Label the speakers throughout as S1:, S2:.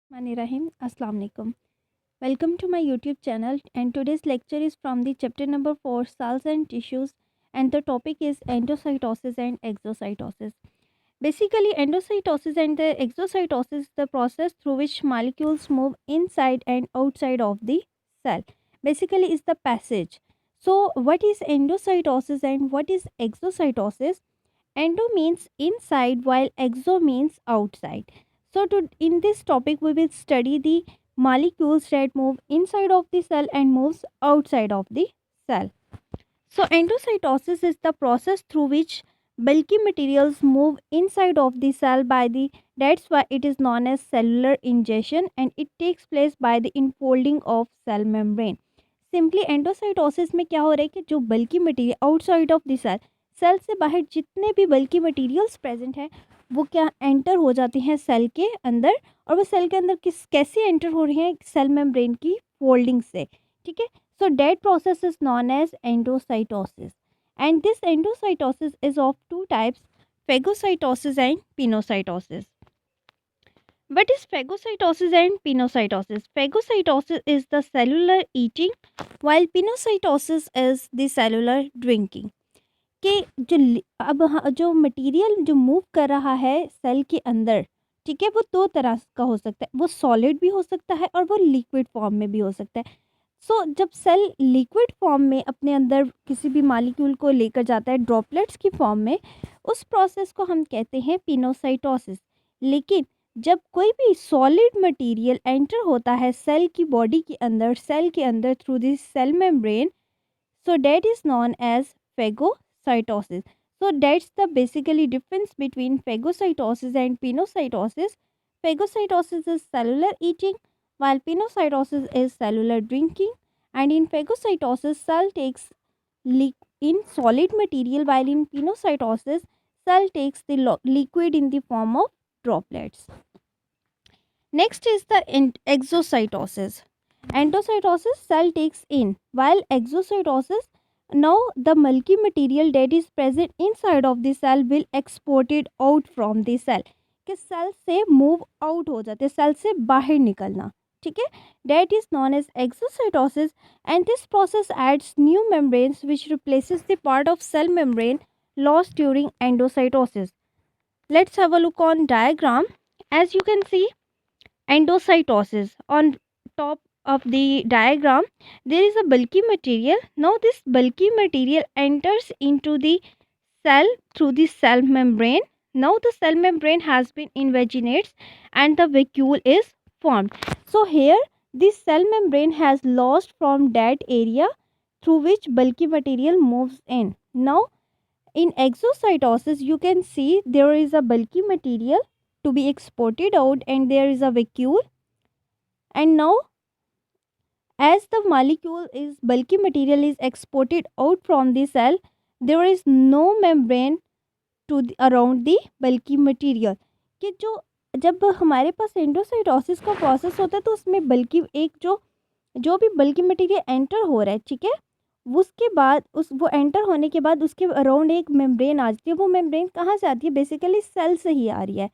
S1: Bismillahirrahmanirrahim. Assalamu alaikum. Welcome to my YouTube channel, and today's lecture is from the chapter number 4, cells and tissues, and the topic is endocytosis and exocytosis. Basically, endocytosis and the exocytosis is the process through which molecules move inside and outside of the cell. Basically, is the passage. So, what is endocytosis and what is exocytosis? Endo means inside while exo means outside. So in this topic we will study the molecules that move inside of the cell and moves outside of the cell. So endocytosis is the process through which bulky materials move inside of the cell by the that's why it is known as cellular ingestion, and it takes place by the enfolding of cell membrane. Simply endocytosis में क्या हो रहा है कि जो बल्कि material outside of the cell, cell से बाहर जितने भी बल्कि मटेरियल्स प्रेजेंट हैं वो क्या एंटर हो जाते हैं सेल के अंदर, और वो सेल के अंदर कैसे एंटर हो रहे हैं, सेल मेम्ब्रेन की फोल्डिंग से. ठीक है. So that process is known as endocytosis, and this endocytosis is of two types, phagocytosis and pinocytosis. What is phagocytosis and pinocytosis? Phagocytosis is the cellular eating while pinocytosis is the cellular drinking. कि जो material जो move कर रहा है cell के अंदर, ठीक है, वो दो तरह का हो सकता है. वो सॉलिड भी हो सकता है और वो लिक्विड फॉर्म में भी हो सकता है. सो जब सेल लिक्विड फॉर्म में अपने अंदर किसी भी मॉलिक्यूल को लेकर जाता है ड्रॉपलेट्स की फॉर्म में, उस प्रोसेस को हम कहते हैं पिनोसाइटोसिस. लेकिन जब कोई भी सॉलिड मटेरियल एंटर होता है सेल की बॉडी के अंदर, सेल के अंदर through this cell membrane, so that is known as phagocytosis. So that's the basically difference between phagocytosis and pinocytosis. Phagocytosis is cellular eating while pinocytosis is cellular drinking, and in phagocytosis cell takes in solid material while in pinocytosis cell takes the liquid in the form of droplets. Next is the exocytosis. Endocytosis cell takes in, while exocytosis now the bulky material that is present inside of the cell will exported out from the cell. कि cell से move out हो जाते, cell से बाहर निकलना. ठीक है. That is known as exocytosis, and this process adds new membranes which replaces the part of cell membrane lost during endocytosis. Let's have a look on diagram. As you can see, endocytosis on top of the diagram there is a bulky material. Now this bulky material enters into the cell through the cell membrane. Now the cell membrane has been invaginates and the vacuole is formed. So here this cell membrane has lost from that area through which bulky material moves in. Now in exocytosis you can see there is a bulky material to be exported out and there is a vacuole, and now as the molecule is bulky material is exported out from the cell, there is no membrane to around the bulky material. कि जो जब हमारे पास endocytosis का process होता है तो उसमें बल्कि एक जो भी बल्कि मटेरियल एंटर हो रहा है, ठीक है, उसके बाद वो एंटर होने के बाद उसके अराउंड एक मेम्ब्रेन आ जाती है. वो मेम्ब्रेन कहाँ से आती है? बेसिकली सेल से ही आ रही है.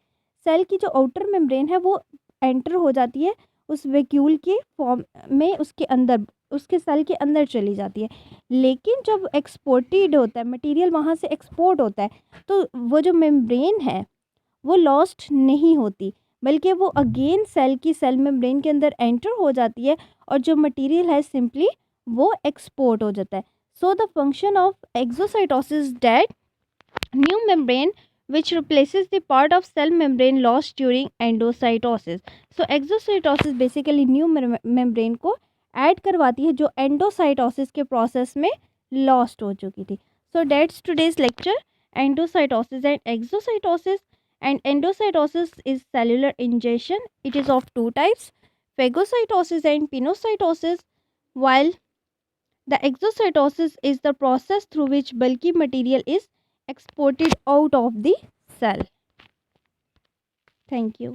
S1: सेल की जो आउटर मेम्ब्रेन है वो एंटर हो जाती है उस वैक्यूल के फॉर्म में, उसके अंदर, उसके सेल के अंदर चली जाती है. लेकिन जब एक्सपोर्टेड होता है मटेरियल, वहाँ से एक्सपोर्ट होता है, तो वो जो मेम्ब्रेन है वो लॉस्ट नहीं होती, बल्कि वो अगेन सेल की सेल मेम्ब्रेन के अंदर एंटर हो जाती है और जो मटेरियल है सिंपली वो एक्सपोर्ट हो जाता है. So the function of exocytosis that new membrane which replaces the part of cell membrane lost during endocytosis. So exocytosis basically new membrane को ऐड करवाती है जो एंडोसाइटोसिस के प्रोसेस में लॉस्ट हो चुकी थी. So that's today's lecture, endocytosis and exocytosis. And endocytosis is cellular ingestion. It is of two types, phagocytosis and pinocytosis, while the exocytosis is the process through which bulky material is exported out of the cell. Thank you.